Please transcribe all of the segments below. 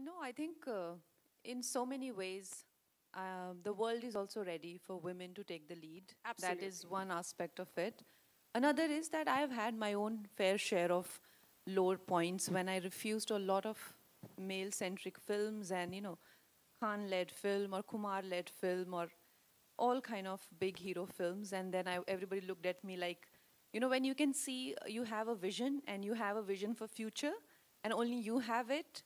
No, I think in so many ways, the world is also ready for women to take the lead. That Absolutely. is one aspect of it. Another is that I have had my own fair share of lower points when I refused a lot of male-centric films and, Khan-led film or Kumar-led film or all kind of big hero films. And then everybody looked at me like, when you can see you have a vision and you have a vision for future and only you have it,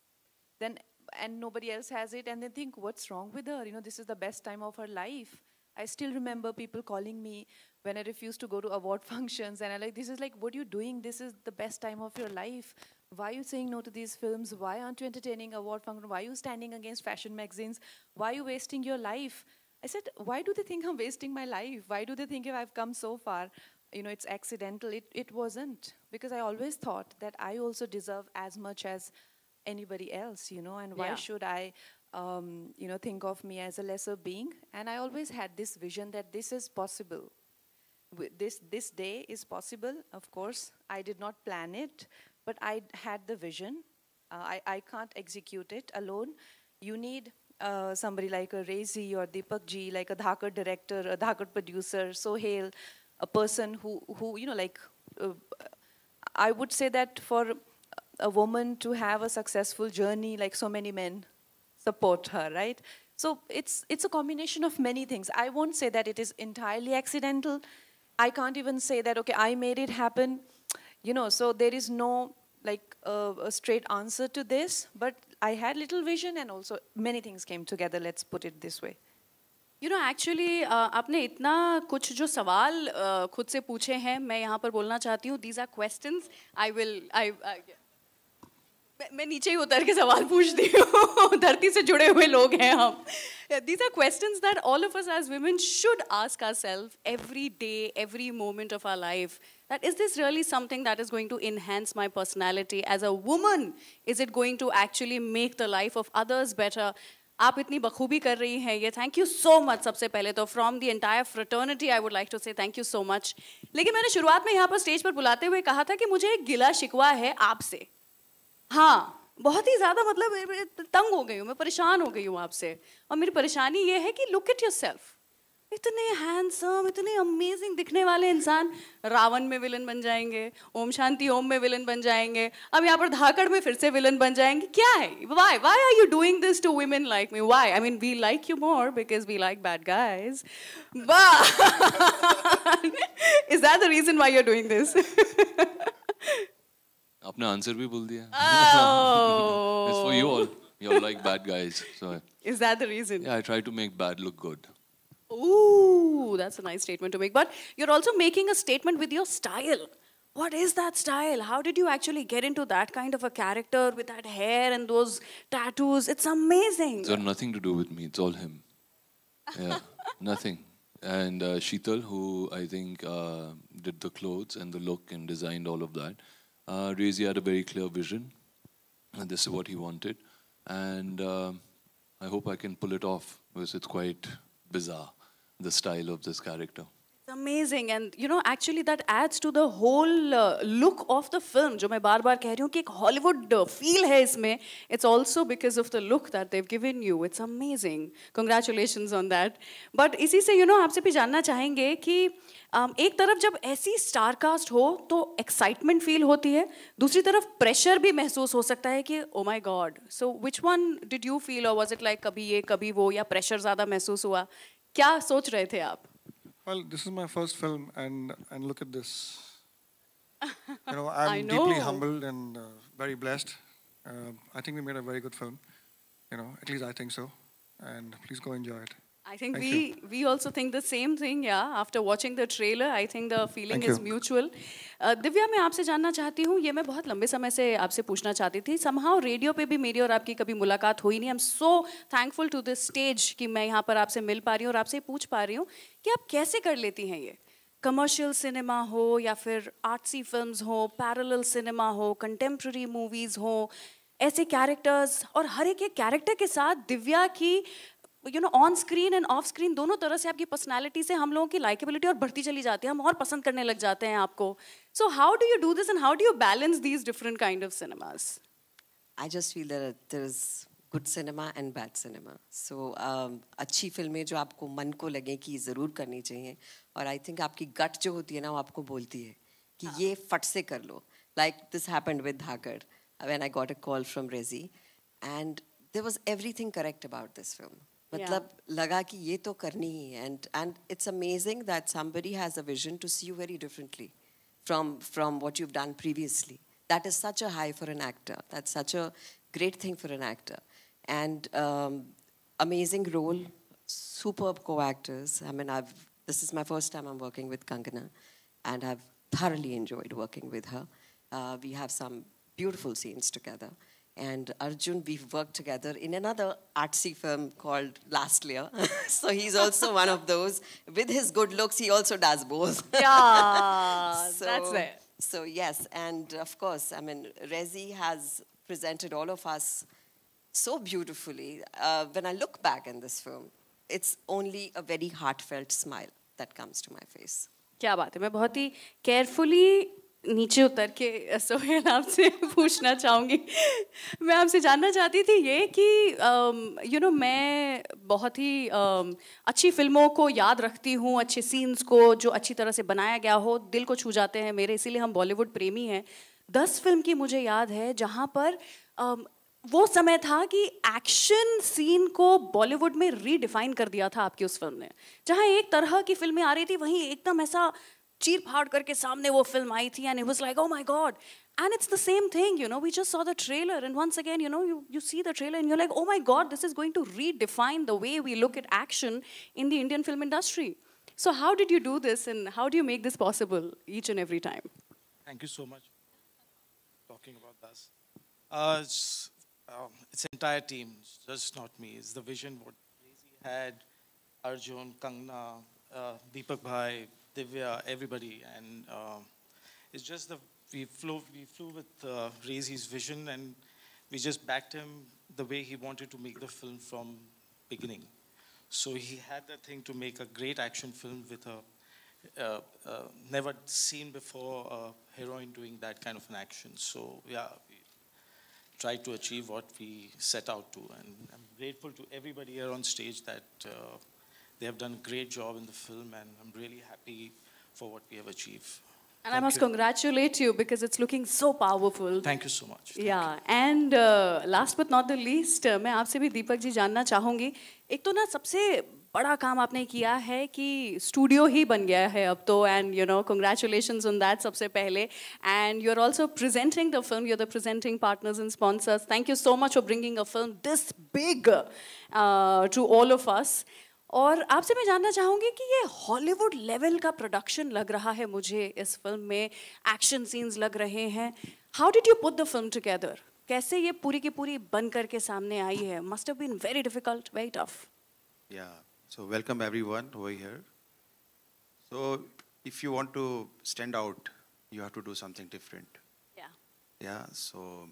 then and nobody else has it, and they think, what's wrong with her, this is the best time of her life. I still remember people calling me when I refused to go to award functions, and I like, this is like, what are you doing? This is the best time of your life. Why are you saying no to these films? Why aren't you entertaining award function? Why are you standing against fashion magazines? Why are you wasting your life? I said, why do they think I'm wasting my life? Why do they think if I've come so far, it's accidental? It wasn't, because I always thought that I also deserve as much as anybody else, and why Yeah. should I, think of me as a lesser being? And I always had this vision that this is possible. This day is possible. Of course, I did not plan it, but I had the vision. I can't execute it alone. You need somebody like a Rezi or Deepak ji, like a Dhaakad director, a Dhaakad producer, Sohail, a person who uh, I would say that for a woman to have a successful journey, like so many men support her, right? So it's a combination of many things. I won't say that it is entirely accidental. I can't even say that, okay, I made it happen. So there is no like a straight answer to this, but I had little vision and also many things came together, let's put it this way. Actually, आपने इतना कुछ जो सवाल खुद से पूछे हैं, मैं यहाँ पर बोलना चाहती हूँ. These are questions. मैं नीचे ही उतर के सवाल पूछती हूँ. धरती से जुड़े हुए लोग हैं हम. These are questions that all of us as women should ask ourselves every day, every moment of our life. That is this really something that is going to enhance my personality as a woman? Is it going to actually make the life of others better? आप इतनी बखूबी कर रही हैं ये. Thank you so much. सबसे पहले तो from the entire fraternity I would like to say thank you so much. लेकिन मैंने शुरुआत में यहाँ पर स्टेज पर बुलाते हुए कहा था कि मुझे एक गिला शिकवा है आपसे. हाँ, बहुत ही ज़्यादा, मतलब तंग हो गई हूँ मैं, परेशान हो गई हूँ आपसे. और मेरी परेशानी ये है कि लुक एट योरसेल्फ. इतने हैंडसम, इतने अमेजिंग दिखने वाले इंसान रावण में विलन बन जाएंगे, ओम शांति ओम में विलन बन जाएंगे, अब यहाँ पर धाकड़ में फिर से विलन बन जाएंगे. क्या है? Why are you doing this to women like me? Why? I mean, we like you more because we like bad guys. But is that the reason why you're doing this? आपने answer भी बोल दिया. Oh. It's for you all. You all like bad guys. So Is that the reason? yeah, I try to make bad look good. Ooh, that's a nice statement to make. But you're also making a statement with your style. What is that style? How did you actually get into that kind of a character with that hair and those tattoos? It's amazing. It's got nothing to do with me. It's all him. Yeah, nothing. And Sheetal, who I think did the clothes and the look and designed all of that. Rezi had a very clear vision. And this is what he wanted. And I hope I can pull it off because it's quite bizarre, the style of this character. It's amazing. And actually that adds to the whole look of the film. जो मैं बार बार कह रही हूँ कि एक Hollywood feel है इसमें. It's also because of the look that they've given you. It's amazing. Congratulations on that. But इसी से आपसे भी जानना चाहेंगे कि एक तरफ जब ऐसी स्टार कास्ट हो तो एक्साइटमेंट फील होती है, दूसरी तरफ प्रेशर भी महसूस हो सकता है कि oh my God. So which one did you feel, और वाज इट लाइक कभी ये कभी वो, या प्रेशर ज़्यादा महसूस हुआ? क्या सोच रहे थे आप? Well, this is my first film, and look at this. I'm I know. deeply humbled and very blessed. I think we made a very good film. At least I think so. And please go enjoy it. I think Thank we also think the same thing, yeah. After watching the trailer, I think the feeling Thank is you. mutual. Divya, मैं आपसे जानना चाहती हूँ, ये मैं बहुत लंबे समय से आपसे पूछना चाहती थी. Somehow रेडियो पे भी मेरी और आपकी कभी मुलाकात हुई नहीं. I'm so thankful to this stage कि मैं यहाँ पर आपसे मिल पा रही हूँ और आपसे पूछ पा रही हूँ कि आप कैसे कर लेती हैं ये. कमर्शियल सिनेमा हो या फिर आर्ट्सी फिल्म्स हो, पैरेलल सिनेमा हो, कंटेम्प्रेरी मूवीज हो, ऐसे कैरेक्टर्स, और हर एक कैरेक्टर के साथ दिव्या की on screen end of screen दोनों तरह से आपकी पर्सनालिटी से हम लोगों की लाइकेबिलिटी और बढ़ती चली जाती है, हम और पसंद करने लग जाते हैं आपको. So how do you do this and how do you balance these different kind of cinemas? I just feel that there is good cinema and bad cinema. So अच्छी फिल्में जो आपको मन को लगे कि ज़रूर करनी चाहिए, और I think आपकी gut जो होती है ना वो आपको बोलती है कि ये फट से कर लो. Like this happened with Dhaakad when I got a call from Rezi, and there was everything correct about this film. मतलब लगा कि ये तो करनी ही है, and it's amazing that somebody has a vision to see you very differently from what you've done previously. That is such a high for an actor. That's such a great thing for an actor. And amazing role, superb co-actors. I mean, this is my first time I'm working with Kangna, and I've thoroughly enjoyed working with her. We have some beautiful scenes together. And Arjun, we've worked together in another artsy film called Last Year. So he's also one of those. With his good looks, he also does both. Yeah, that's it. So yes, and of course, I mean, Rezi has presented all of us so beautifully. When I look back in this film, it's only a very heartfelt smile that comes to my face. क्या बात है, मैं बहुत ही carefully नीचे उतर के सोहेल आपसे पूछना चाहूँगी. मैं आपसे जानना चाहती थी ये कि मैं बहुत ही अच्छी फिल्मों को याद रखती हूँ, अच्छे सीन्स को जो अच्छी तरह से बनाया गया हो दिल को छू जाते हैं मेरे, इसीलिए हम बॉलीवुड प्रेमी हैं. 10 फिल्म की मुझे याद है जहाँ पर वो समय था कि एक्शन सीन को बॉलीवुड में रीडिफाइन कर दिया था आपकी उस फिल्म ने. जहाँ एक तरह की फिल्में आ रही थी वहीं एकदम ऐसा चीर फाड़ करके सामने वो फिल्म आई थी, and it was like, oh my God. And it's the same thing, we just saw the trailer, and once again, you see the trailer and you're like, oh my God, this is going to redefine the way we look at action in the Indian film industry. So how did you do this, and how do you make this possible each and every time? Thank you so much for talking about this. It's entire team, just not me. It's the vision what Lazy had, Arjun, Kangna, Deepak Bhai, Divya, everybody, and it's just we flew with Rezi's vision, and we just backed him the way he wanted to make the film from beginning. So he had that thing to make a great action film with a never seen before heroine doing that kind of an action. So yeah, we tried to achieve what we set out to, and I'm grateful to everybody here on stage that they have done a great job in the film, and I'm really happy for what we have achieved. And I must congratulate you because it's looking so powerful. Thank you so much. Yeah, and last but not the least, मैं आपसे भी दीपक जी जानना चाहूँगी. एक तो ना सबसे बड़ा काम आपने किया है कि स्टूडियो ही बन गया है अब तो, and congratulations on that सबसे पहले. And you're also presenting the film. You're the presenting partners and sponsors. Thank you so much for bringing a film this big to all of us. और आपसे मैं जानना चाहूँगी कि ये हॉलीवुड लेवल का प्रोडक्शन लग रहा है मुझे इस फिल्म में, एक्शन सीन्स लग रहे हैं. How did you put the film together? कैसे ये पूरी की पूरी बन करके सामने आई है? Must have been very difficult, very tough. Yeah, so welcome everyone over here. So if you want to stand out, you have to do something different. Yeah, so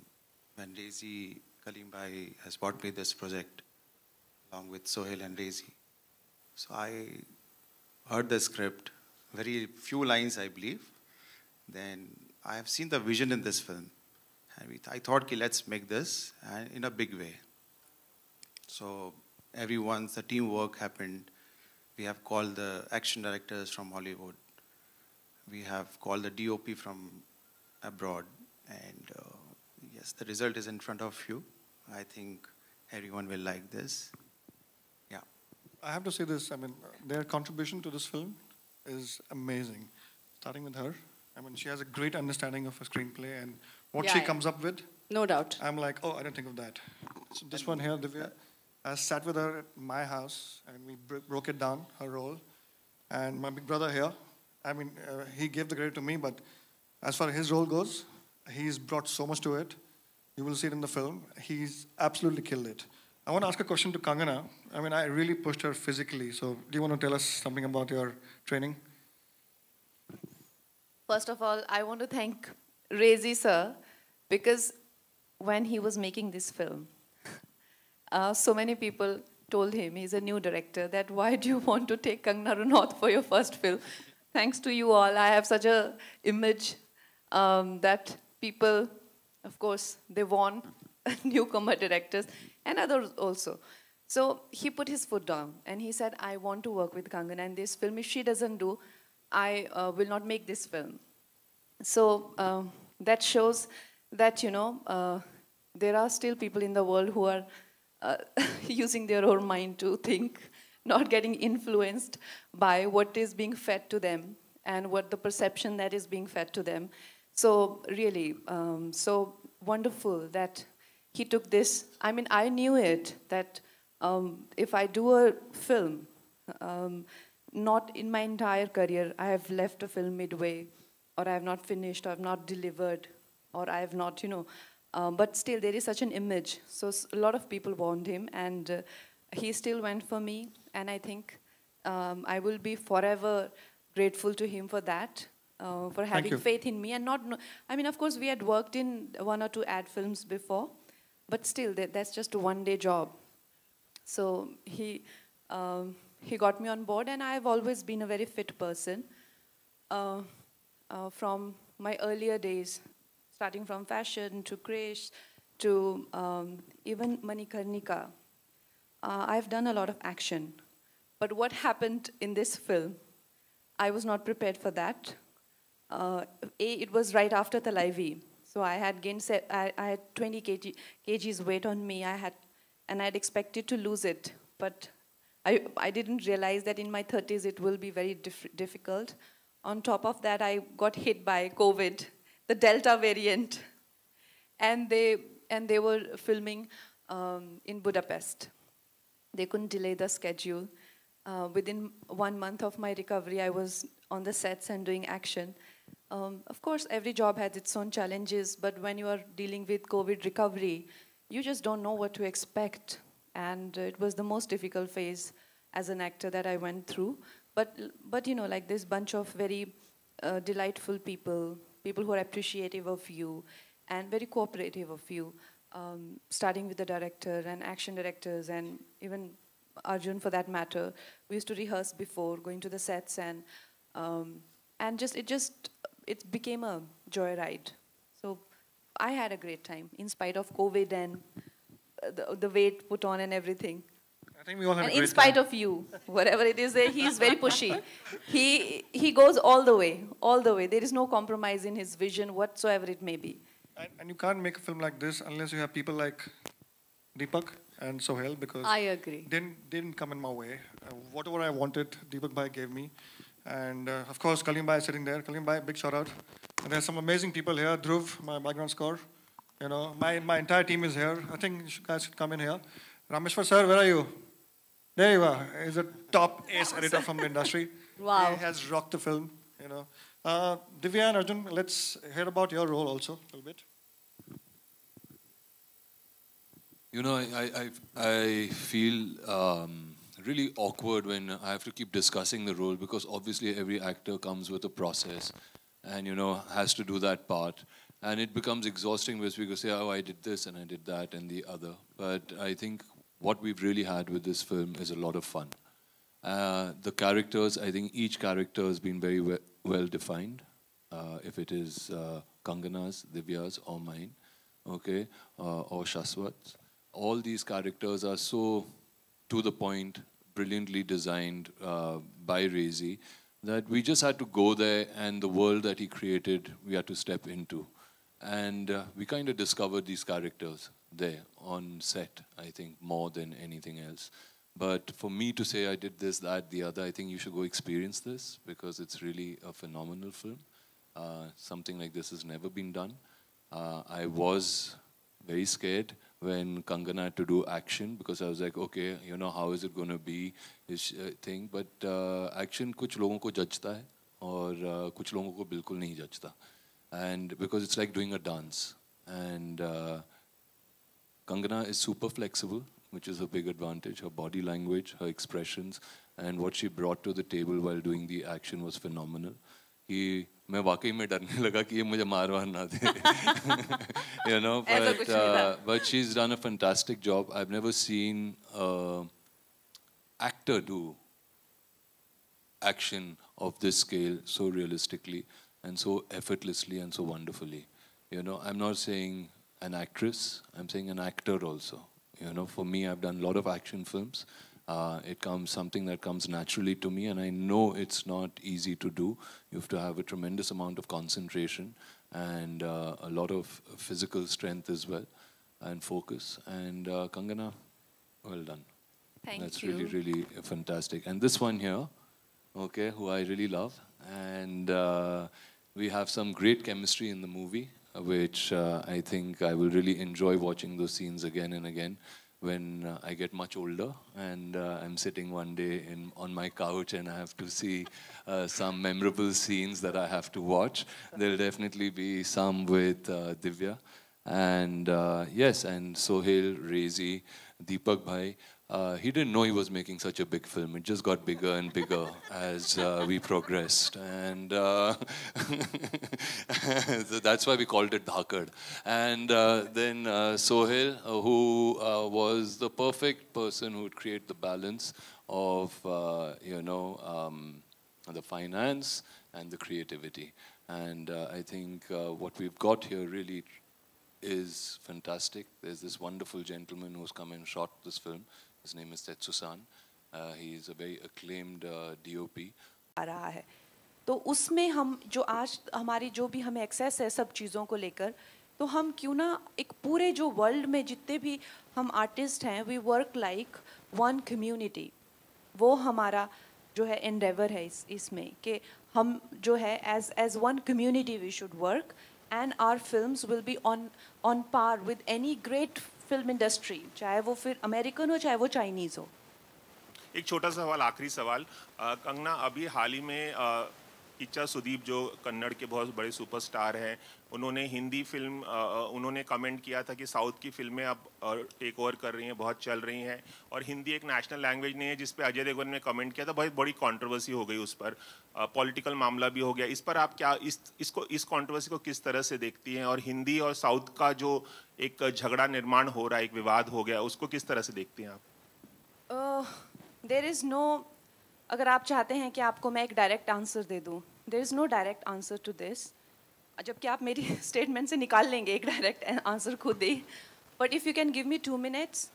when Rezi Kalim Bhai has brought me this project along with Sohail and Rezi, so I heard the script, very few lines I believe. Then I have seen the vision in this film. And I thought, okay, let's make this in a big way. So the teamwork happened. We have called the action directors from Hollywood. We have called the DOP from abroad. And yes, the result is in front of you. I think everyone will like this. Yeah. I have to say this, I mean, their contribution to this film is amazing. Starting with her, I mean, she has a great understanding of a screenplay and what she comes up with. No doubt. I'm like, oh, I didn't think of that. So this one here, Divya, I sat with her at my house and we broke it down, her role. And my big brother here, I mean, he gave the credit to me, but as far as his role goes, he's brought so much to it. You will see it in the film. He's absolutely killed it. I want to ask a question to Kangna. I mean, I really pushed her physically. So do you want to tell us something about your training? First of all, I want to thank Rezi sir, because when he was making this film, so many people told him, he's a new director, that why do you want to take Kangna Ranaut for your first film? Thanks to you all, I have such a image that people, of course, they won. newcomer directors and others also. So he put his foot down and he said, I want to work with Kangana in this film. If she doesn't do, I will not make this film. So that shows that, there are still people in the world who are using their own mind to think, not getting influenced by what is being fed to them and what the perception that is being fed to them. So really, so wonderful that he took this. I mean, I knew it, that if I do a film, not in my entire career, I have left a film midway, or I have not finished, or I have not delivered, or I have not, but still there is such an image. So a lot of people want him, and he still went for me, and I think I will be forever grateful to him for that, for having faith in me. And I mean, of course, we had worked in 1 or 2 ad films before, but still, that's just a one-day job. So he got me on board, and I've always been a very fit person from my earlier days, starting from fashion to Krish to even Manikarnika. I've done a lot of action. But what happened in this film, I was not prepared for that. It was right after Talaivi. So I had gained, I had 20 kgs weight on me. And I had expected to lose it. But I didn't realize that in my 30s it will be very difficult. On top of that, I got hit by COVID, the Delta variant. And they were filming in Budapest. They couldn't delay the schedule. Within 1 month of my recovery, I was on the sets and doing action. Of course, every job has its own challenges, but when you are dealing with COVID recovery, you just don't know what to expect. And it was the most difficult phase as an actor that I went through. But like this bunch of very delightful people who are appreciative of you and very cooperative of you, starting with the director and action directors and even Arjun for that matter. We used to rehearse before going to the sets, and it became a joyride. So I had a great time in spite of COVID and the weight put on and everything. I think we all had and a great in spite time. of you, whatever it is, he's very pushy. He goes all the way, all the way. There is no compromise in his vision whatsoever it may be. And you can't make a film like this unless you have people like Deepak and Sohail, because I agree. They didn't come in my way. Whatever I wanted, Deepak Bhai gave me. And of course, Kalim Bhai is sitting there. Kalim Bhai, big shout out. And there's some amazing people here. Dhruv, my background score. My entire team is here. I think you guys should come in here. Rameshwar sir, where are you? There you are. He's a top ace editor from the industry. Wow. He has rocked the film. Divya and Arjun, let's hear about your role also a little bit. I feel really awkward when I have to keep discussing the role, because obviously every actor comes with a process and, has to do that part. And it becomes exhausting because we go say, oh, I did this and I did that and the other. But I think what we've really had with this film is a lot of fun. The characters, I think each character has been very well defined. If it is Kangana's, Divya's, or mine, okay, or Shaswat's. All these characters are so to the point, brilliantly designed by Rezi, that we just had to go there, and the world that he created, we had to step into. And we kind of discovered these characters there on set, I think, more than anything else. But for me to say I did this, that, the other, I think you should go experience this, because it's really a phenomenal film. Something like this has never been done. I was very scared when Kangana had to do action, because I was like, okay, how is it going to be this thing? But action kuch logon ko jajta hai, aur kuch logon ko bilkul nahi jajta. And because it's like doing a dance. And Kangana is super flexible, which is a big advantage. Her body language, her expressions, and what she brought to the table while doing the action was phenomenal. मैं वाकई में डरने लगा कि ये मुझे मार ना दे. But she's done a fantastic job. I've never seen an actor do action of this scale so realistically and so effortlessly and so wonderfully. I'm not saying an actress. I'm saying an actor also. You know, for me, I've done a lot of action films. It comes something that comes naturally to me, and I know it's not easy to do. You have to have a tremendous amount of concentration and a lot of physical strength as well, and focus. And Kangana, well done. That's you. really, really fantastic. And this one here, okay, who I really love, and we have some great chemistry in the movie, which I think I will really enjoy watching those scenes again and again when I get much older and I'm sitting one day on my couch and I have to see some memorable scenes that I have to watch. There'll definitely be some with Divya. And yes, and Sohail, Rezi, Deepak Bhai. He didn't know he was making such a big film. It just got bigger and bigger as we progressed. And so that's why we called it Dhaakad. And then Sohail, who was the perfect person who would create the balance of, the finance and the creativity. And I think what we've got here really is fantastic. There's this wonderful gentleman who's come and shot this film. His name is Tetsu-san. He is a very acclaimed DOP. आ रहा है तो उसमें हम जो आज हमारी जो भी हमें एक्सेस है सब चीज़ों को लेकर तो हम क्यों ना एक पूरे जो वर्ल्ड में जितने भी हम आर्टिस्ट हैं we work like one community वो हमारा जो है एंडेवर है इसमें कि हम जो है as one community we should work and our films will be on par with any great film industry, चाहे वो फिर अमेरिकन हो चाहे वो चाइनीज़ हो. एक छोटा सा सवाल, आखिरी सवाल. कंगना, अभी हाल ही में इच्छा सुदीप जो कन्नड़ के बहुत बड़े सुपरस्टार हैं, उन्होंने हिंदी फिल्म उन्होंने कमेंट किया था कि साउथ की फिल्में अब टेक ओवर कर रही हैं, बहुत चल रही हैं और हिंदी एक नेशनल लैंग्वेज नहीं है, जिस पे अजय देवगन ने कमेंट किया था. बहुत बड़ी कंट्रोवर्सी हो गई उस पर, पॉलिटिकल मामला भी हो गया. इस पर आप क्या इस कंट्रोवर्सी को किस तरह से देखती हैं और हिंदी और साउथ का जो एक झगड़ा निर्माण हो रहा है, एक विवाद हो गया, उसको किस तरह से देखती हैं आप? देयर इज़ नो, अगर आप चाहते हैं कि आपको मैं एक डायरेक्ट आंसर दे दूं, there is no direct answer to this, जबकि आप मेरी स्टेटमेंट से निकाल लेंगे एक डायरेक्ट आंसर खुद ही. But if you can give me 2 minutes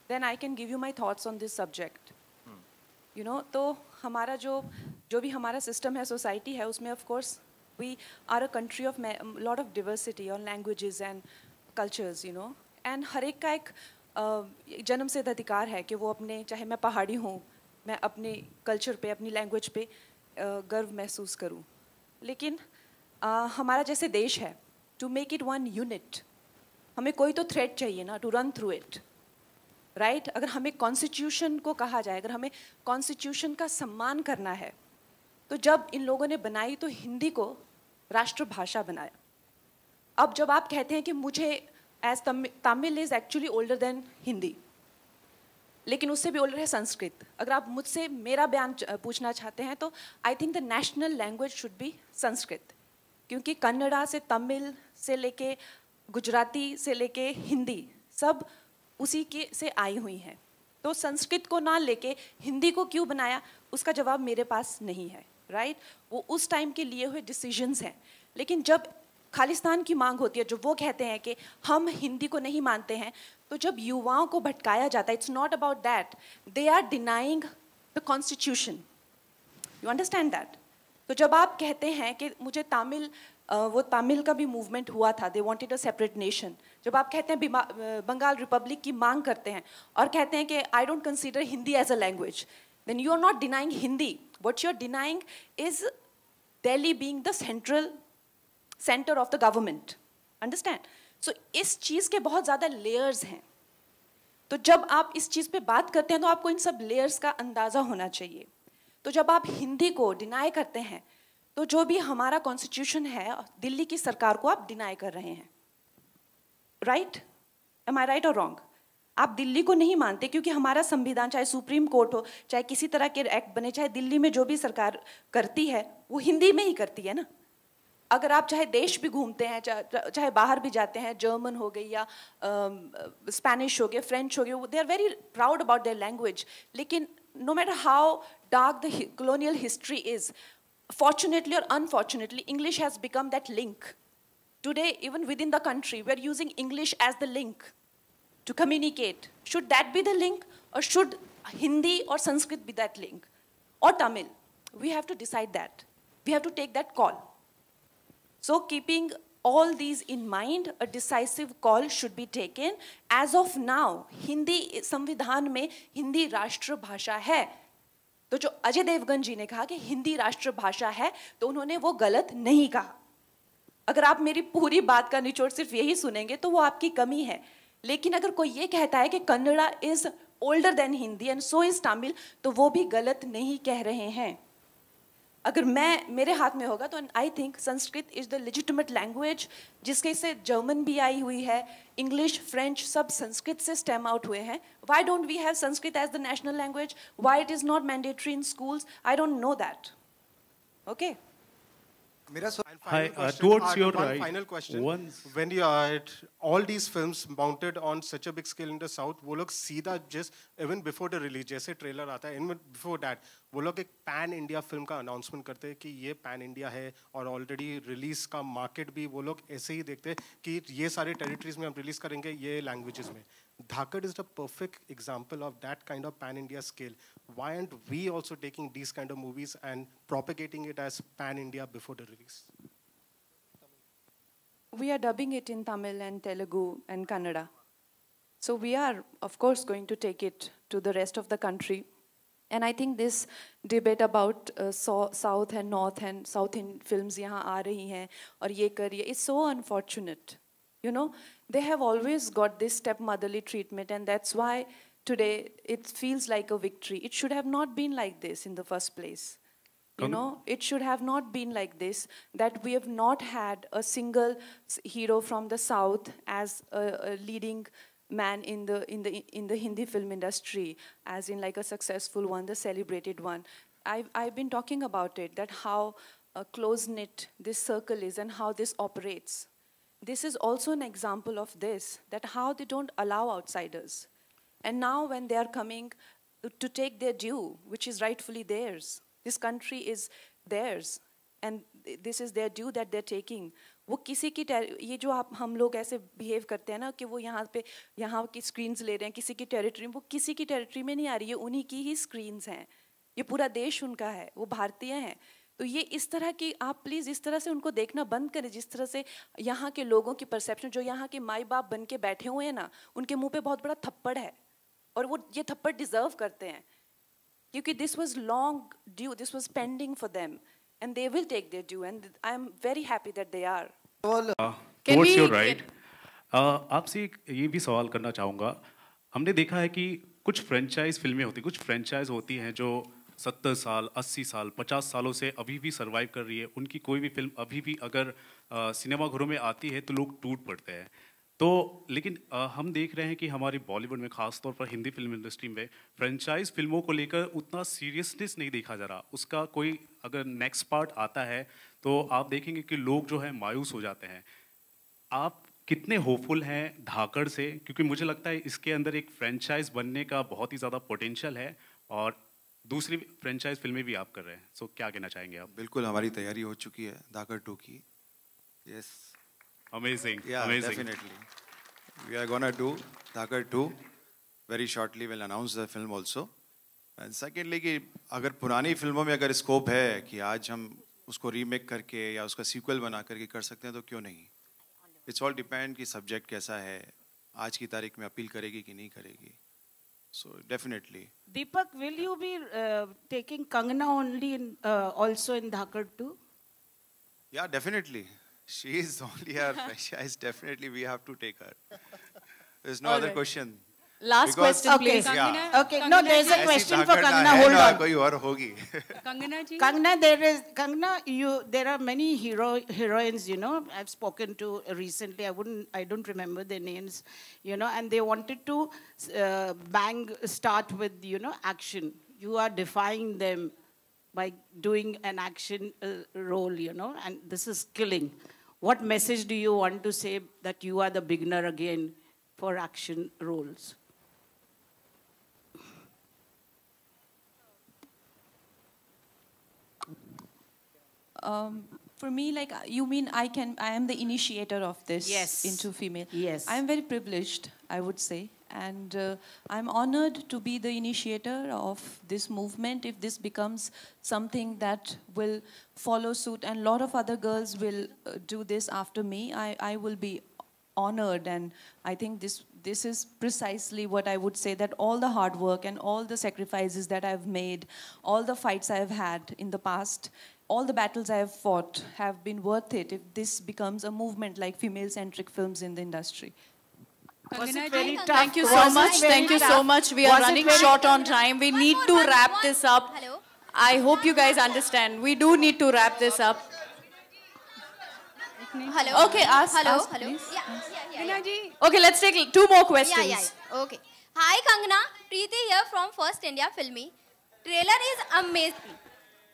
then I can give you my thoughts on this subject. You know, तो हमारा जो भी हमारा सिस्टम है, सोसाइटी है, उसमें of course we are a country of lot of diversity और languages and cultures, you know, and हर एक का एक जन्म सिद्ध अधिकार है कि वो अपने, चाहे मैं पहाड़ी हूँ, मैं अपने कल्चर पे, अपनी लैंग्वेज पे गर्व महसूस करूँ. लेकिन हमारा जैसे देश है, to make it one unit, हमें कोई तो थ्रेड चाहिए ना to run through it, right? अगर हमें कॉन्स्टिट्यूशन को कहा जाए, अगर हमें कॉन्स्टिट्यूशन का सम्मान करना है, तो जब इन लोगों ने बनाई तो हिंदी को राष्ट्रभाषा बनाया. अब जब आप कहते हैं कि मुझे as Tamil is actually older than Hindi, लेकिन उससे भी ओल्डर है संस्कृत. अगर आप मुझसे मेरा बयान पूछना चाहते हैं तो I think the national language should be Sanskrit, क्योंकि कन्नड़ा से तमिल से लेके गुजराती से लेके हिंदी सब उसी के से आई हुई हैं. तो संस्कृत को ना लेके हिंदी को क्यों बनाया, उसका जवाब मेरे पास नहीं है, राइट? वो उस टाइम के लिए हुए डिसीजंस हैं. लेकिन जब खालिस्तान की मांग होती है, जो वो कहते हैं कि हम हिंदी को नहीं मानते हैं, तो जब युवाओं को भटकाया जाता है, it's not about that, they are denying the constitution. You understand that? तो जब आप कहते हैं कि मुझे तमिल, वो तमिल का भी मूवमेंट हुआ था, they wanted a separate nation. जब आप कहते हैं बंगाल रिपब्लिक की मांग करते हैं और कहते हैं कि I don't consider Hindi as a language, then you are not denying Hindi. What you are denying is Delhi being the centre of the government. Understand? So इस चीज़ के बहुत ज़्यादा लेयर्स हैं. तो जब आप इस चीज़ पे बात करते हैं तो आपको इन सब लेयर्स का अंदाज़ा होना चाहिए. तो जब आप हिंदी को डिनाई करते हैं, तो जो भी हमारा कॉन्स्टिट्यूशन है, दिल्ली की सरकार को आप डिनाई कर रहे हैं, राइट? एम आई राइट और रॉन्ग? आप दिल्ली को नहीं मानते क्योंकि हमारा संविधान, चाहे सुप्रीम कोर्ट हो, चाहे किसी तरह के एक्ट बने, चाहे दिल्ली में जो भी सरकार करती है वो हिंदी में ही करती है ना. अगर आप चाहे देश भी घूमते हैं, चाहे बाहर भी जाते हैं, जर्मन हो गई या स्पेनिश हो गया, फ्रेंच हो गया, they are very proud about their language. लेकिन no matter how dark the colonial history is, fortunately or unfortunately, English has become that link Today, even within the country, we're using English as the link to communicate. Should that be the link, or should Hindi or Sanskrit be that link? Or Tamil? We have to decide that. We have to take that call. So keeping all these in mind, a decisive call should be taken. As of now, Hindi संविधान में हिंदी राष्ट्र भाषा है. तो जो अजय देवगन जी ने कहा कि हिंदी राष्ट्र भाषा है, तो उन्होंने वो गलत नहीं कहा. अगर आप मेरी पूरी बात का निचोड़ सिर्फ यही सुनेंगे तो वो आपकी कमी है. लेकिन अगर कोई ये कहता है कि Kannada is older than Hindi and so is Tamil, तो वो भी गलत नहीं कह रहे हैं. अगर मेरे हाथ में होगा तो I think Sanskrit is the legitimate language, जिसके से जर्मन भी आई हुई है, इंग्लिश, फ्रेंच, सब संस्कृत से स्टेम आउट हुए हैं. Why don't we have Sanskrit as the national language? Why it is not mandatory in schools? I don't know that. Okay. Hi, towards your right. Final question. When you are all these films mounted on such a big scale in the south, वो लोग सीधा just even before the release, जैसे trailer आता है, even before that, वो लोग एक pan India film का अनाउंसमेंट करते हैं कि ये पैन इंडिया है, और ऑलरेडी रिलीज का मार्केट भी वो लोग ऐसे ही देखते हैं कि ये सारे टेरिटरीज में हम रिलीज करेंगे ये लैंग्वेजेस में. Dhaakad is the perfect example of that kind of pan-India scale. Why aren't we also taking these kind of movies and propagating it as pan-India before the release? We are dubbing it in Tamil and Telugu and Kannada. So we are, of course, going to take it to the rest of the country. And I think this debate about South and North and South in films यहाँ आ रही हैं और ये कर रही है, it's so unfortunate. You know, they have always got this stepmotherly treatment, and that's why today it feels like a victory. It should have not been like this in the first place. You know, it should have not been like this, that we have not had a single hero from the South as a leading man in the Hindi film industry, as in like a successful one, the celebrated one. I've been talking about it, that how close-knit this circle is and how this operates. This is also an example of this, that how they don't allow outsiders. And now when they are coming to take their due, which is rightfully theirs, this country is theirs, and this is their due that they're taking. वो किसी की ये जो हम लोग ऐसे behave करते हैं ना कि वो यहाँ की स्क्रीन्स ले रहे हैं किसी की टेरिटरी में, वो किसी की टेरिटरी में नहीं आ रही है, उन्हीं की ही स्क्रीन्स हैं. ये पूरा देश उनका है, वो भारतीय हैं. तो ये इस तरह की, आप प्लीज़ इस तरह से उनको देखना बंद करें, जिस तरह से यहाँ के लोगों की परसेप्शन, जो यहाँ के माई बाप बन के बैठे हुए हैं ना, उनके मुंह पे बहुत बड़ा थप्पड़ है, और वो ये थप्पड़ डिजर्व करते हैं, क्योंकि this was long due, this was pending for them, and they will take their due, and I am very happy that they are. Towards your right. आपसे ये भी सवाल करना चाहूँगा. हमने देखा है कि कुछ फ्रेंचाइज फिल्में होती, कुछ फ्रेंचाइज होती हैं जो 70 साल, 80 साल, 50 सालों से अभी भी सरवाइव कर रही है. उनकी कोई भी फिल्म अभी भी अगर सिनेमा घरों में आती है तो लोग टूट पड़ते हैं. तो लेकिन हम देख रहे हैं कि हमारी बॉलीवुड में, खासतौर पर हिंदी फिल्म इंडस्ट्री में, फ्रेंचाइज फिल्मों को लेकर उतना सीरियसनेस नहीं देखा जा रहा. उसका कोई अगर नेक्स्ट पार्ट आता है तो आप देखेंगे कि लोग जो है मायूस हो जाते हैं. आप कितने होपफुल हैं धाकड़ से? क्योंकि मुझे लगता है इसके अंदर एक फ्रेंचाइज बनने का बहुत ही ज़्यादा पोटेंशियल है, और दूसरी फ्रेंचाइज फिल्में भी आप कर रहे हैं. सो क्या कहना चाहेंगे आप? बिल्कुल, हमारी तैयारी हो चुकी है धाकड़ 2 की. Yes, amazing. Definitely we are gonna do Dhaakad 2 very shortly. Will announce the film also. And secondly कि अगर पुरानी फिल्मों में अगर स्कोप है कि आज हम उसको रीमेक करके या उसका सीक्वल बना करके कर सकते हैं तो क्यों नहीं. इट्स ऑल डिपेंड कि सब्जेक्ट कैसा है, आज की तारीख में अपील करेगी कि नहीं करेगी. So definitely. Deepak, will you be taking Kangna only also in Dhaakad too? Yeah, definitely. She is only our franchise. Definitely, we have to take her. There's no other question. Last question, please. Kangna, okay, no, there's a question for Kangna. Hold on. कोई और होगी. Kangna ji. Kangna, there are many heroines, you know. I've spoken to recently. I don't remember their names, you know. And they wanted to start with, you know, action. You are defying them by doing an action role, you know. And this is killing. What message do you want to say that you are the beginner again for action roles? for me, like you mean I am the initiator of this into female. Yes. I am very privileged, I would say. And I'm honored to be the initiator of this movement. If this becomes something that will follow suit and a lot of other girls will do this after me, I will be honored. And I think this is precisely what I would say, that all the hard work and all the sacrifices that I've made, all the fights I've had in the past, all the battles I have fought have been worth it if this becomes a movement like female-centric films in the industry. Thank you so much. Thank you so much. We are running short on time. We need to wrap this up. Hello. I hope you guys understand. We do need to wrap this up. Hello. Okay, ask. Hello. Ask, Hello. please. Yeah. Okay, let's take 2 more questions. Yeah. Okay. Hi, Kangna. Preeti here from First India Filmy. Trailer is amazing.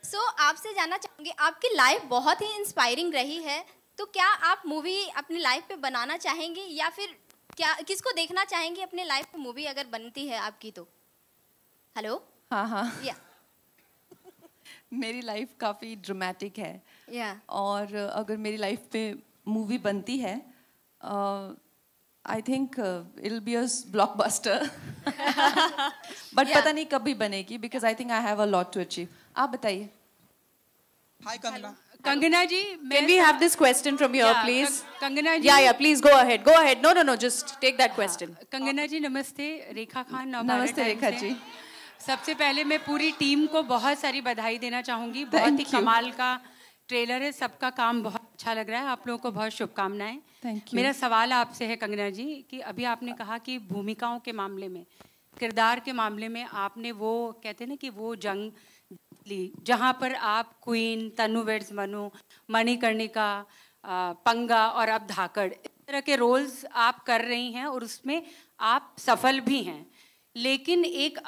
So, आपसे जानना चाहूँगी, आपकी life बहुत ही inspiring रही है, तो क्या आप मूवी अपनी लाइफ पे बनाना चाहेंगी या फिर क्या किसको देखना चाहेंगी अपने लाइफ पे मूवी अगर बनती है आपकी तो? हेलो? हाँ. या. मेरी लाइफ काफ़ी ड्रामेटिक है. या. और अगर मेरी लाइफ पे मूवी बनती है, I think it be a blockbuster. But पता नहीं कभी बनेगी, because I think I have a lot to achieve. आप बताइए. हाय Kangana. Kangna ji, can we have this question from here, please? Kangna ji. Yeah, please go ahead. Go ahead. No, just take that question. Kangna ji, नमस्ते. रेखा खान नवभारत नमस्ते रेखा जी. सबसे पहले मैं पूरी team को बहुत सारी बधाई देना चाहूँगी. बहुत ही कमाल का ट्रेलर है. सबका काम बहुत अच्छा लग रहा है. आप लोगों को बहुत शुभकामनाएं. मेरा सवाल आपसे है कंगना जी कि अभी आपने कहा कि भूमिकाओं के मामले में, किरदार के मामले में आपने वो कहते हैं ना कि वो जंग ली जहाँ पर आप क्वीन, तनु वेड्स मनु, मणिकर्णिका, पंगा और अब धाकड़, इस तरह के रोल्स आप कर रही हैं और उसमें आप सफल भी हैं. लेकिन एक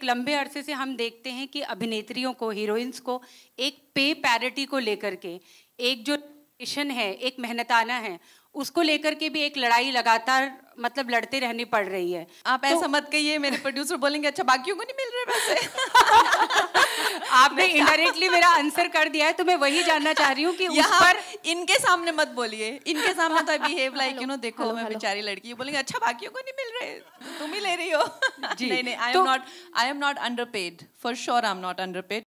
लंबे अरसे से हम देखते हैं कि अभिनेत्रियों को, हीरोइंस को एक पे पैरिटी को लेकर के एक जो मिशन है, एक मेहनताना है, उसको लेकर के भी एक लड़ाई लगातार मतलब लड़ते रहनी पड़ रही है. आप ऐसा मत कहिए, मेरे प्रोड्यूसर बोलेंगे अच्छा बाकियों को नहीं मिल रहे वैसे. आपने इनडायरेक्टली मेरा आंसर कर दिया है, तो मैं वही जानना चाह रही हूँ कि उस पर इनके सामने मत बोलिए. इनके सामने तो बिहेव लाइक देखो मैं बेचारी लड़की, बोलेंगे अच्छा बाकियों को नहीं मिल रहे, तुम ही ले रही हो. नहीं, I am not underpaid. For sure I am not underpaid.